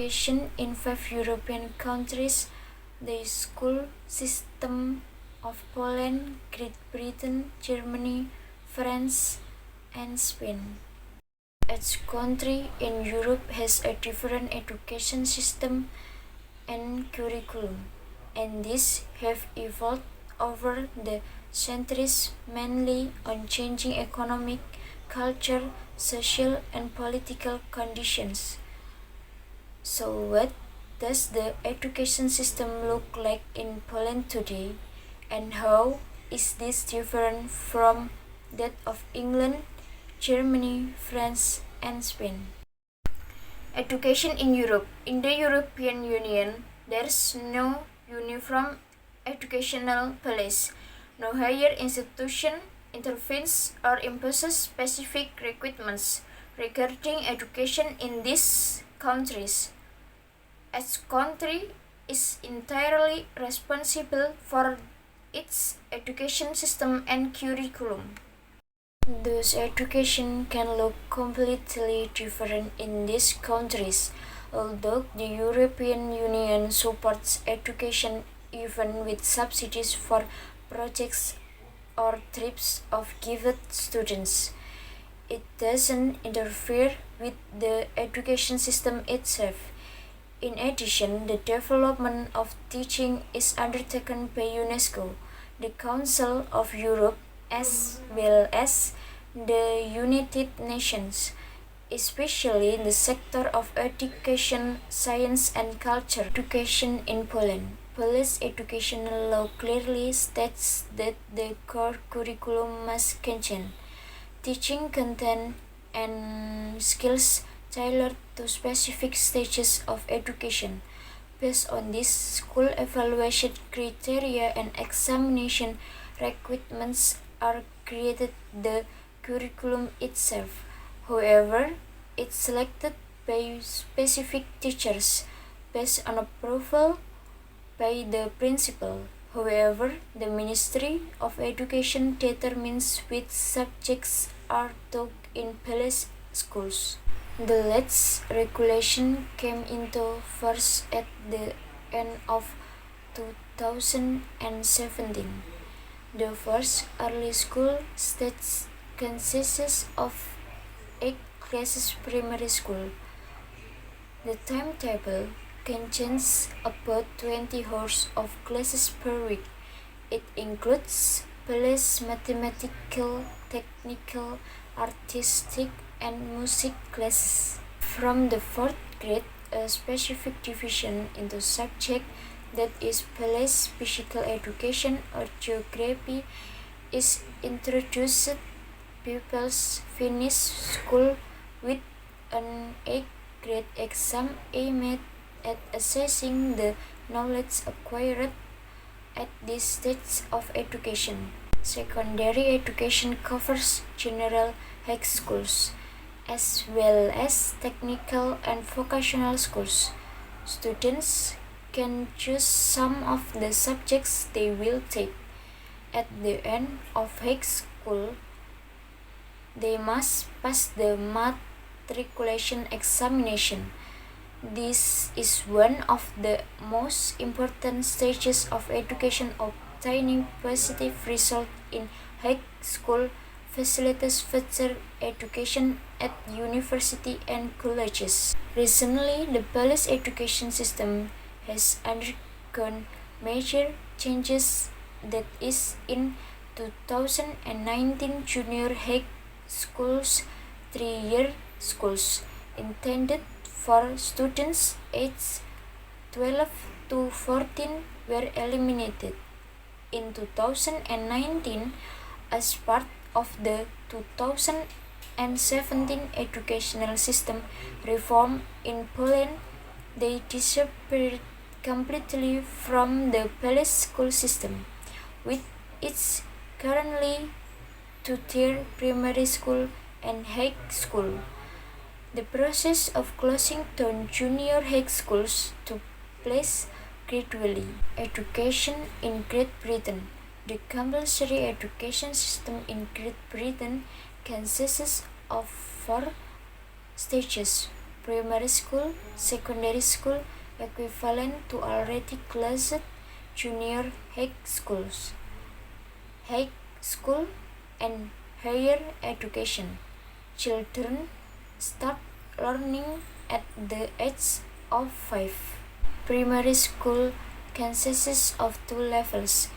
education in 5 European countries, the school system of Poland, Great Britain, Germany, France, and Spain. Each country in Europe has a different education system and curriculum, and these have evolved over the centuries mainly on changing economic, culture, social, and political conditions. So, what does the education system look like in Poland today, and how is this different from that of England, Germany, France, and Spain? Education in Europe. In the European Union, there is no uniform educational policy. No higher institution intervenes or imposes specific requirements regarding education in these countries. Each country is entirely responsible for its education system and curriculum. Thus, education can look completely different in these countries. Although the European Union supports education even with subsidies for projects or trips of gifted students, it doesn't interfere with the education system itself. In addition, the development of teaching is undertaken by UNESCO, the Council of Europe, as well as the United Nations, especially in the sector of education, science, and culture. Education in Poland. Polish educational law clearly states that the core curriculum must contain teaching content and skills tailored to specific stages of education. Based on this, school evaluation criteria and examination requirements are created. The curriculum itself, however, is selected by specific teachers based on approval by the principal. However, the Ministry of Education determines which subjects are taught in Polish schools. The latest regulation came into force at the end of 2017. The first early school stage consists of 8 classes primary school. The timetable contains about 20 hours of classes per week. It includes Polish mathematical, technical, artistic, and music classes. From the 4th grade, a specific division into subject that is Polish physical education or geography is introduced. Pupils finish school with an 8th grade exam aimed at assessing the knowledge acquired at this stage of education. Secondary education covers general high schools as well as technical and vocational schools. Students can choose some of the subjects they will take. At the end of high school, they must pass the matriculation examination. This is one of the most important stages of education. Obtaining positive results in high school facilitates further education at university and colleges. Recently, the Polish education system has undergone major changes. That is, in 2019, junior high schools, 3-year schools intended for students aged 12 to 14 were eliminated. In 2019, as part of the 2017 educational system reform in Poland, they disappeared completely from the Polish school system, with its currently 2-tier primary school and high school. The process of closing down junior high schools took place gradually. Education in Great Britain. The compulsory education system in Great Britain consists of 4 stages. primary school, secondary school, equivalent to already closed junior high schools, high school, and higher education. Children start learning at the age of 5. Primary school consists of 2 levels,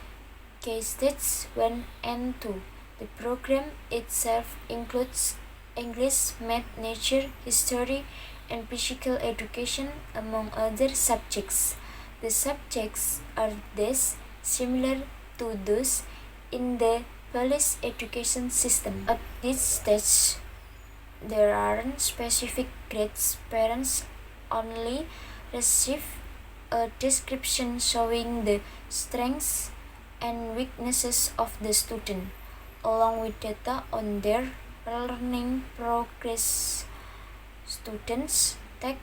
K-Stage 1 and 2. The program itself includes English, math, nature, history, and physical education, among other subjects. The subjects are thus similar to those in the Polish education system. At this stage, there aren't specific grades. Parents only receive a description showing the strengths and weaknesses of the student, along with data on their learning progress. Students take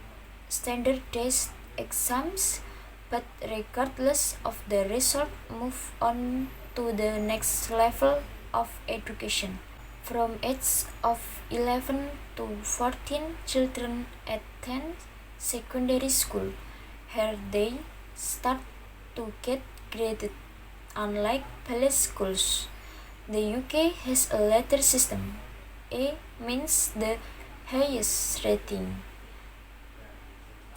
standardized exams, but regardless of the result, move on to the next level of education. From age of 11 to 14, children attend secondary school. Here they start to get graded. Unlike Polish schools, the UK has a letter system. A means the highest rating,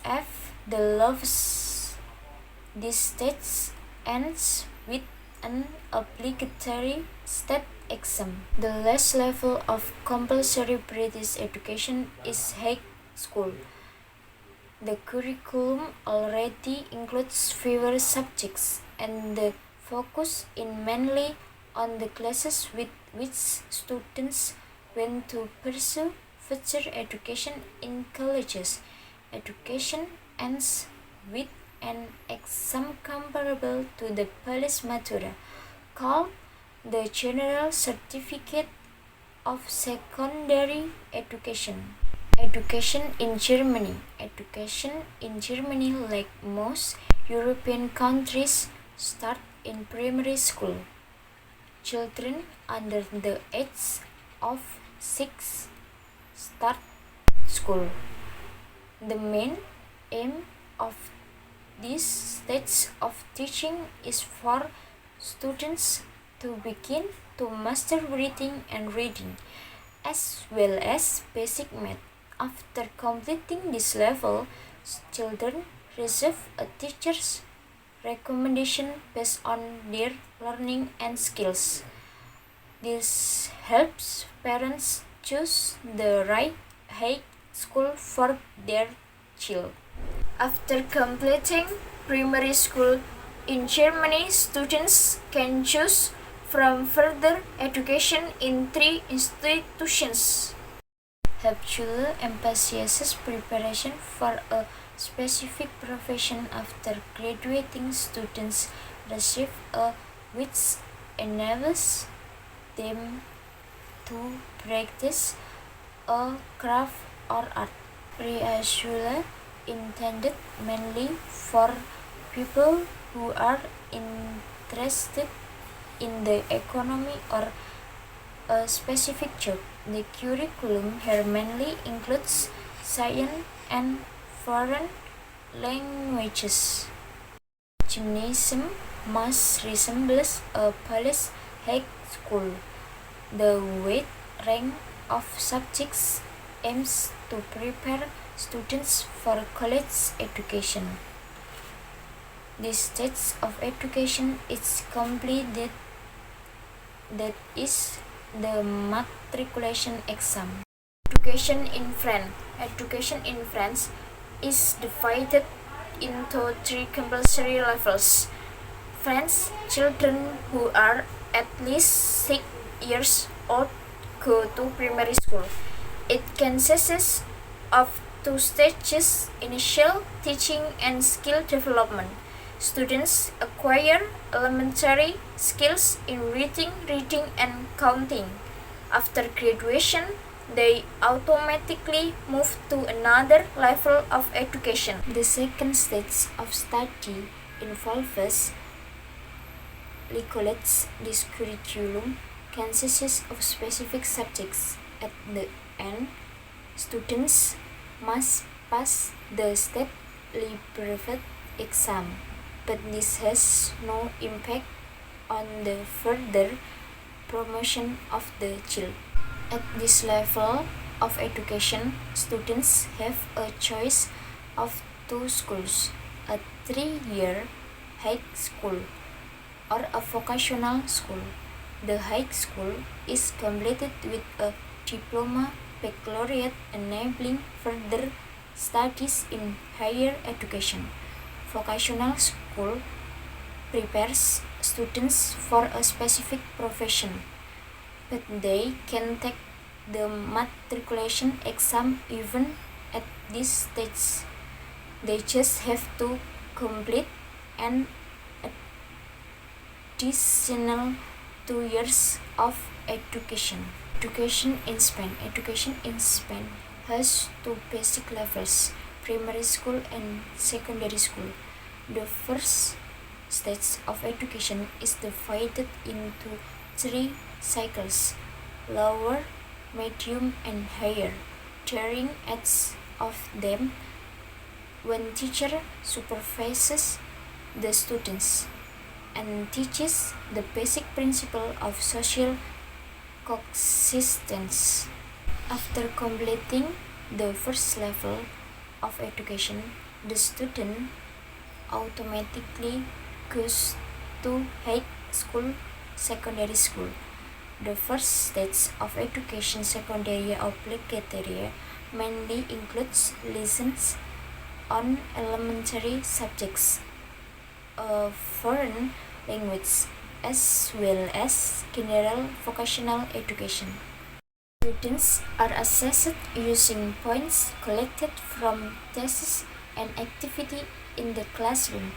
F the lowest. This stage ends with an obligatory state exam. The last level of compulsory British education is high school. The curriculum already includes fewer subjects, and the focus is mainly on the classes with which students want to pursue future education in colleges. Education ends with an exam comparable to the Polish Matura, called the General Certificate of Secondary Education. Education in Germany. Education in Germany, like most European countries, start in primary school. Children under the age of 6 start school. The main aim of this stage of teaching is for students to begin to master reading and reading, as well as basic math. After completing this level, children receive a teacher's recommendation based on their learning and skills. This helps parents choose the right high school for their child. After completing primary school in Germany, students can choose from further education in 3 institutions. Hauptschule emphasizes preparation for a specific profession. After graduating, students receive a which enables them to practice a craft or art. Realschule intended mainly for people who are interested in the economy or a specific job. The curriculum here mainly includes science and foreign languages. Gymnasium must resemble a Polish high school. The weight rank of subjects aims to prepare students for college education. This stage of education is completed, that is the matriculation exam. Education in France. Education in France is divided into 3 compulsory levels. French children who are at least 6 years old go to primary school. It consists of 2 stages: initial teaching and skill development. Students acquire elementary skills in reading, and counting. After graduation, they automatically move to another level of education. The second stage of study involves colleges. This curriculum consists of specific subjects. At the end, students must pass the state level exam, but this has no impact on the further promotion of the child. At this level of education, students have a choice of two schools, a 3-year high school or a vocational school. The high school is completed with a diploma baccalaureate enabling further studies in higher education. Vocational school prepares students for a specific profession, but they can take the matriculation exam even at this stage. They just have to complete an additional 2 years of education. Education in Spain has two basic levels, primary school and secondary school. The first stage of education is divided into 3 cycles, lower, medium, and higher. During each of them, one teacher supervises the students and teaches the basic principle of social coexistence. After completing the first level of education, the student automatically goes to high school, secondary school. The first stage of education, secondary obligatory, mainly includes lessons on elementary subjects, a foreign language, as well as general vocational education. Students are assessed using points collected from tests and activity in the classroom.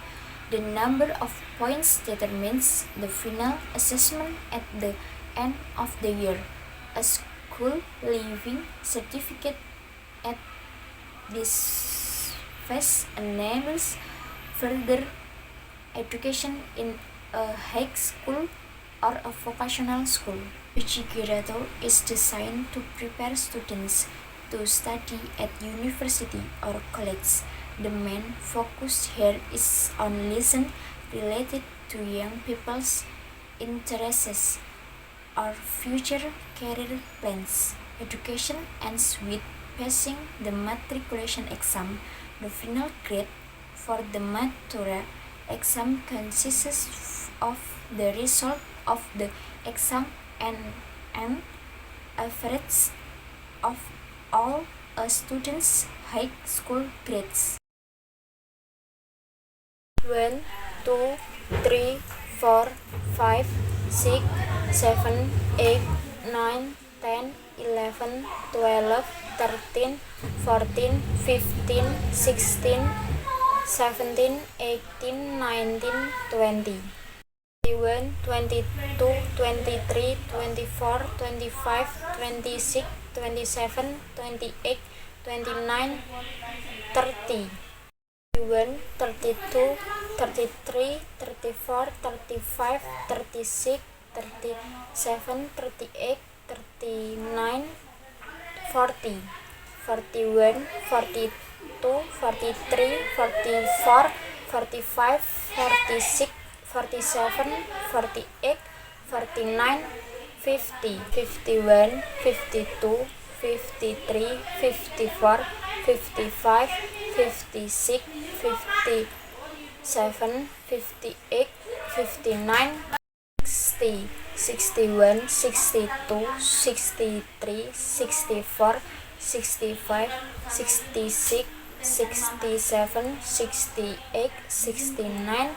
The number of points determines the final assessment at the end of the year. A school leaving certificate at this phase enables further education in a high school or a vocational school. Uchigirato is designed to prepare students to study at university or college. The main focus here is on lessons related to young people's interests or future career plans. Education ends with passing the matriculation exam. The final grade for the Matura exam consists of the result of the exam and an average of all a student's high school grades. 1, 2, 3, 4, 5, 6, 7, 8, 9, 10, 11, 12, 13, 14, 15, 16, 17, 18, 19, 20. 21, 22, 23, 24, 25, 26, 27, 28, 29, 30. 31, 32, 33, 34, 35, 36, 37, 38, 39, 40. 41, 42, 43, 44, 45, 46, 47, 48, 49, 50, 51, 52, 53, 54, 55, 56, 57, 58, 59, 60, 61, 62, 63, 64, 65, 66, 67, 68, 69,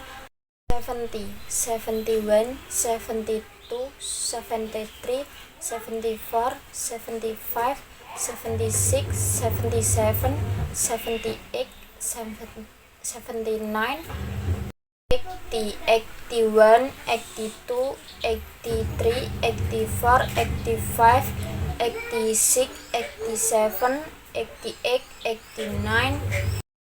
70, 71, 72, 73, 74, 75, 76, 77, 78, 79, 80, 81, 82, 83, 84, 85, 86, 87, 88, 89,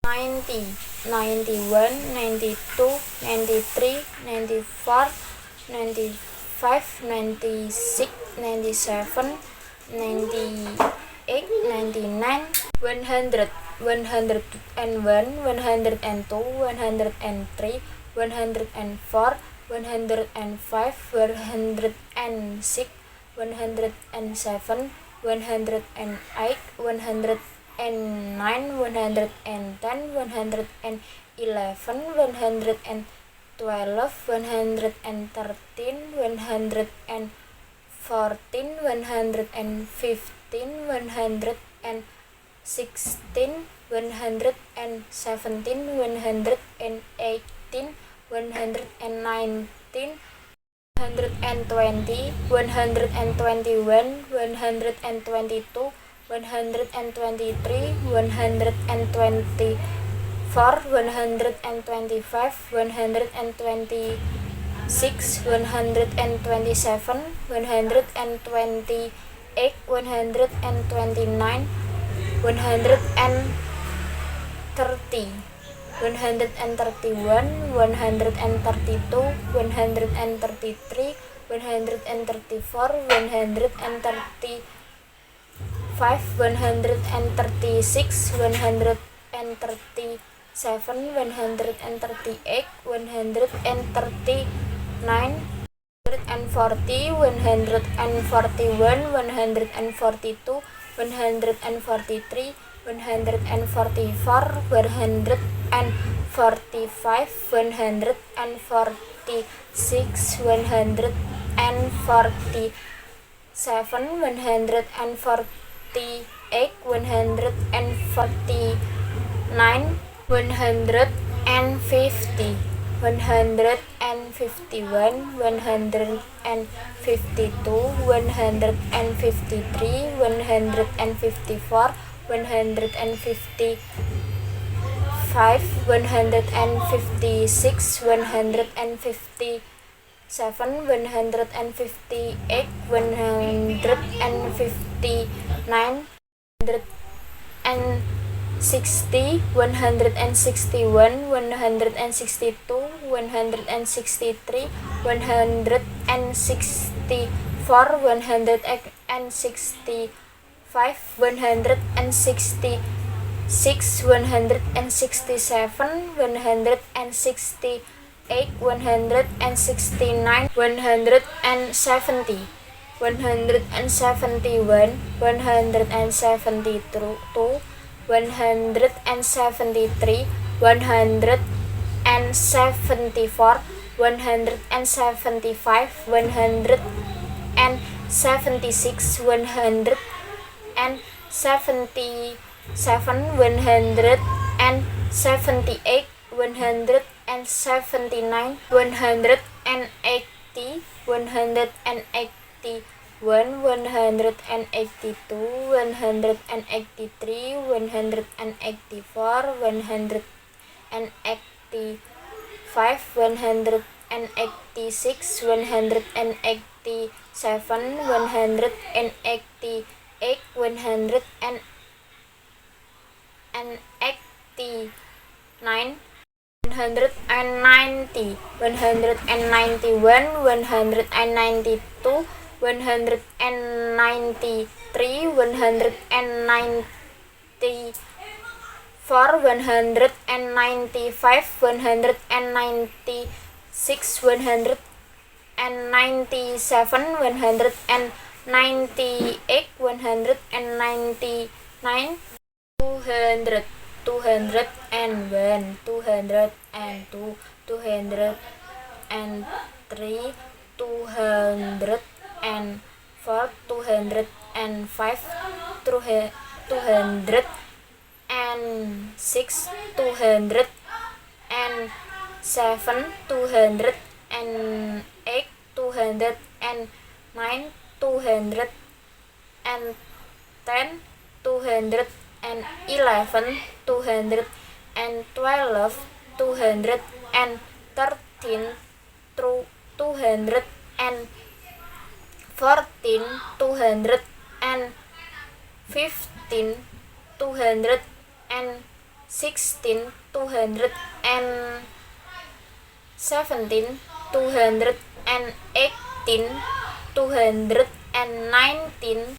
90, 91, 92, 93, 94, 95, 96, 97, 98, 99, 100. 101, 102, 103, 104, 105, 106, 107, 108, 109, 110, 111, 112, 113, 114, 115, 116, 117, 118, 119, 120, 121, 122, 123, 124, 125, 126, 127, 128, 129, 130, 131, 132, 133, 134, 135, 136, 137, 138, 139, 140, 141, 142, 143, 144, 145, 146, 147, 148, 149, 150, 151, 152, 153, 154, 155, 156, 157, 158, 159, 160, 161, 162, 163, 164, 165, 166, 167, 168, 169, 170, 171, 172, 173, 174, 175, 176, 177, 178, 179, 180, 181, 182, 183, 184, 185, 186, 187, 188, 189, 190, 191, 192, 193, 194, 195, 196, 197, 198, 199, 200, 201, 202, 203, 204, 205, 206, 207, 208, 209, 210, 211, 212, 213, 214, 215, 216, 217, 218, 219,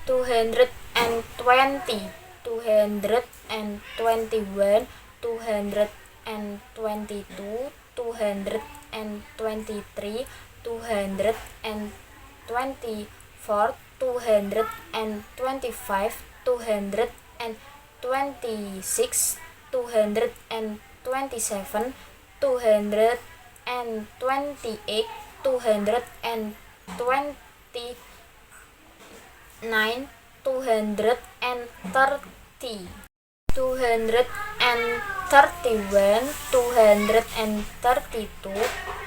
220, 221, 222, 223, 224, 225, 226, 227, 228, 229, 230, 231, 232,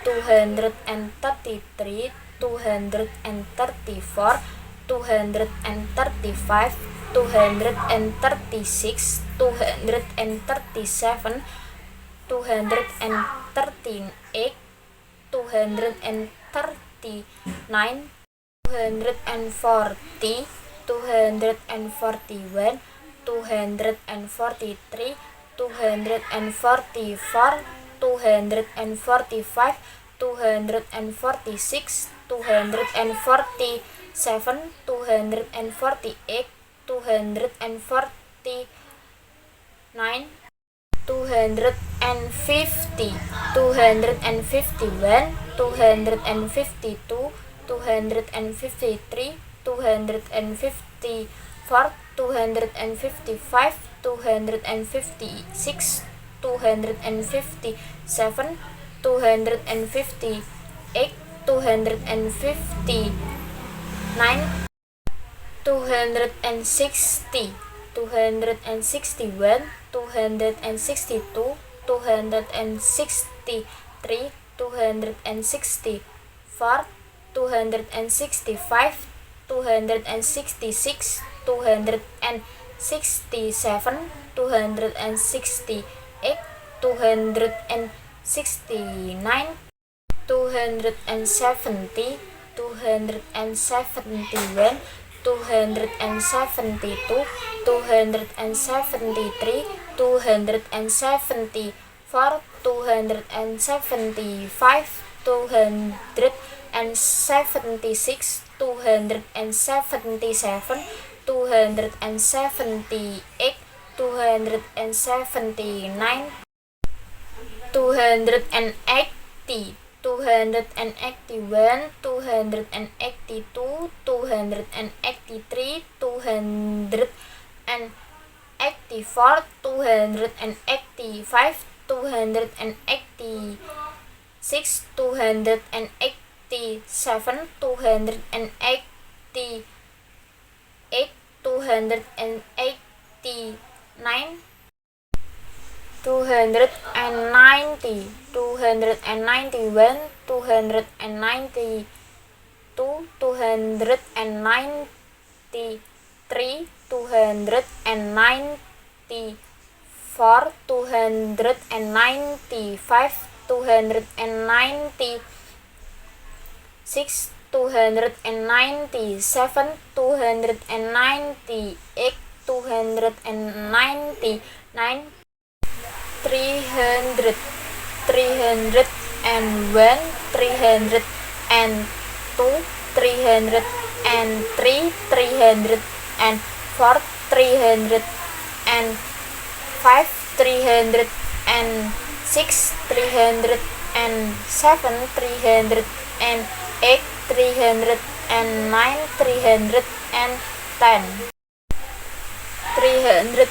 233, 234, 235, 236, 237, 238, 239, 240, 241, 243, 244, 245, 246, 247, 248, 249, 250, 251, 252, 253, 254, 255, 256, 257, 258, 259, 260, 261, 262, 263, 264, 265, 266, 267, 268, 269, 270, 271, 272, 273, 274, 275, 276, 277, 278, 279, 280, 281, 282, 283, 284, 285, 286, 287, 288, 289, 290, 291, 292, 293, 294, 295, 296, 297, 298, 299, 300, 301, 302, 303, 304, 305, 306, 307, 308, 309, 310, 311,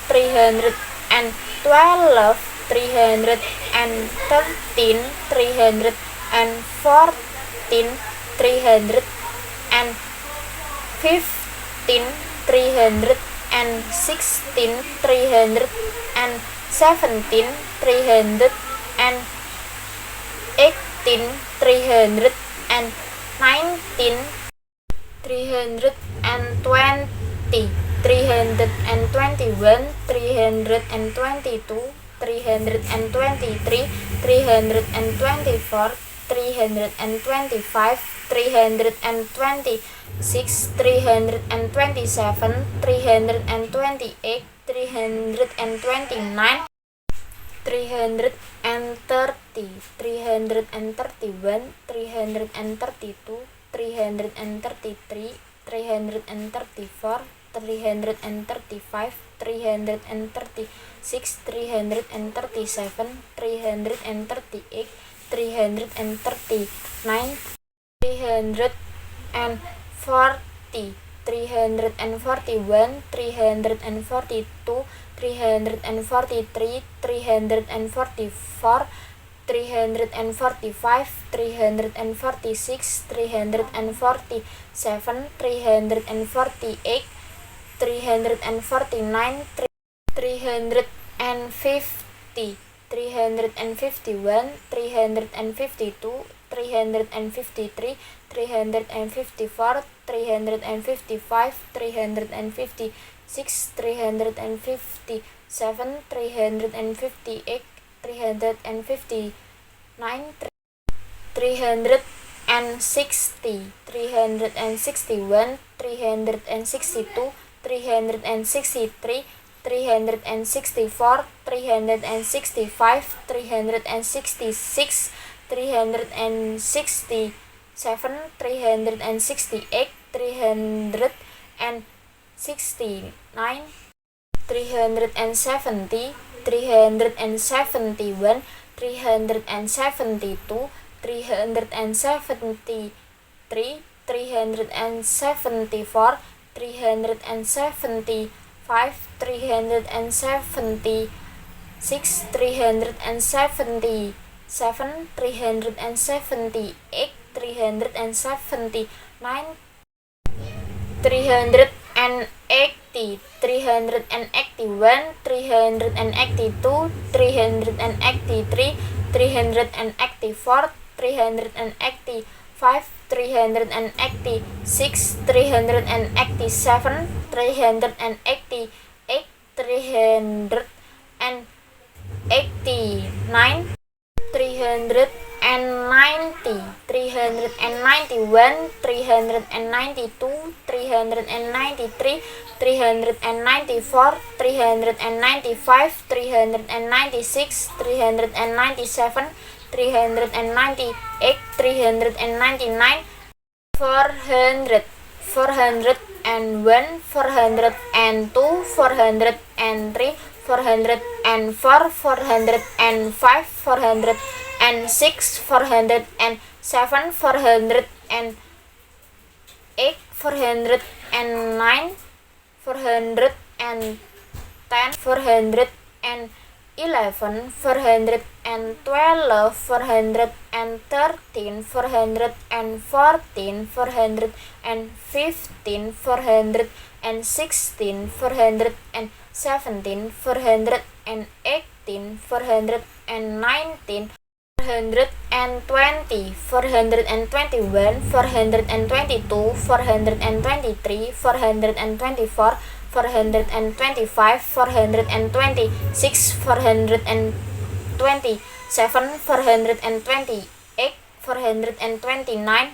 312, 313, 314, 315, 316, 317, 318, 319, 320, 321, 322, 323, 324, 325, 326, 327, 328, 329, 330, 331, 332, 333, 334, 335, 336, 337, 338, 339, 340, 341, 342, 343, 344, 345, 346, 347, 348, 349, 350, 351, 352, 353, 354, 355, 356, 357, 358, 359, 360, 361, 362, 363, 364, 365, 366, 367, 368, 369, 370, 371, 372, 373, 374, 375, 376, 377, 378, 379, 380, 381, 382, 383, 384, 385, 386, 387, 388, 389, 390, 391, 392, 393, 394, 395, 396, 397, 398, 399, 400, 401, 402, 403, 404, 405, 406, 407, 408, 409, 410, 411, 412, 413, 414, 415, 416, 417, 418, 419, 420, 421, 422, 423, 424, 425, 426, 427, 428, 429,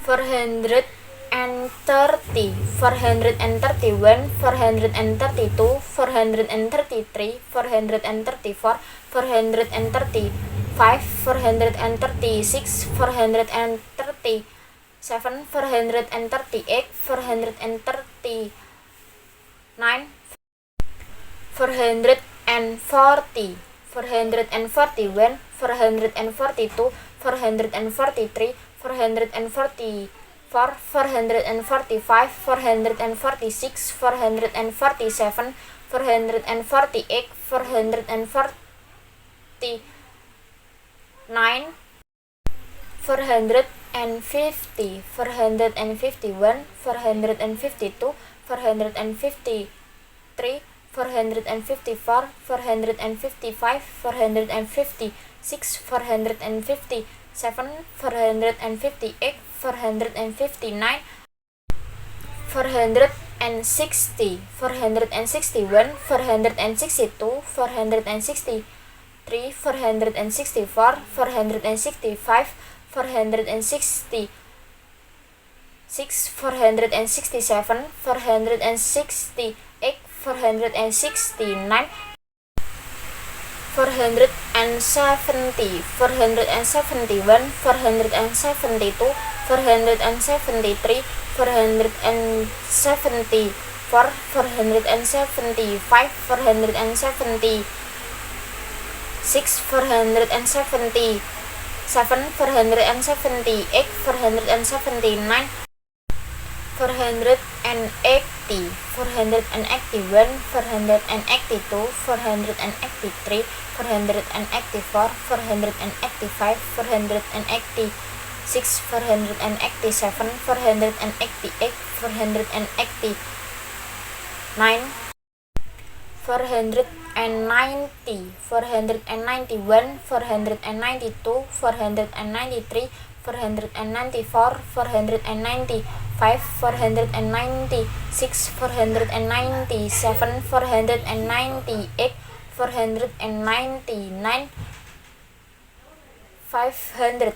430, 431, 432, 433, 434, 435, 436, 437, 438, 439, 440, 441, 442, 443, 444, 445, 446, 447, 448, 449, 450, 451, 452, 453, 454, 455, 456, 457, 458, 459, 460, 461, 462, 463, 464, 465, 466, 467, 468, 469, 470, 471, 472, 473, 474, 470, 5 470, 6 470, 7 470, 8 470, 9 480, 481, 482, 483, 484, 485, 486, 487, 488, 489, 490, 491, 492, 493, 494, 495, 496, 497, 498, 499, 500.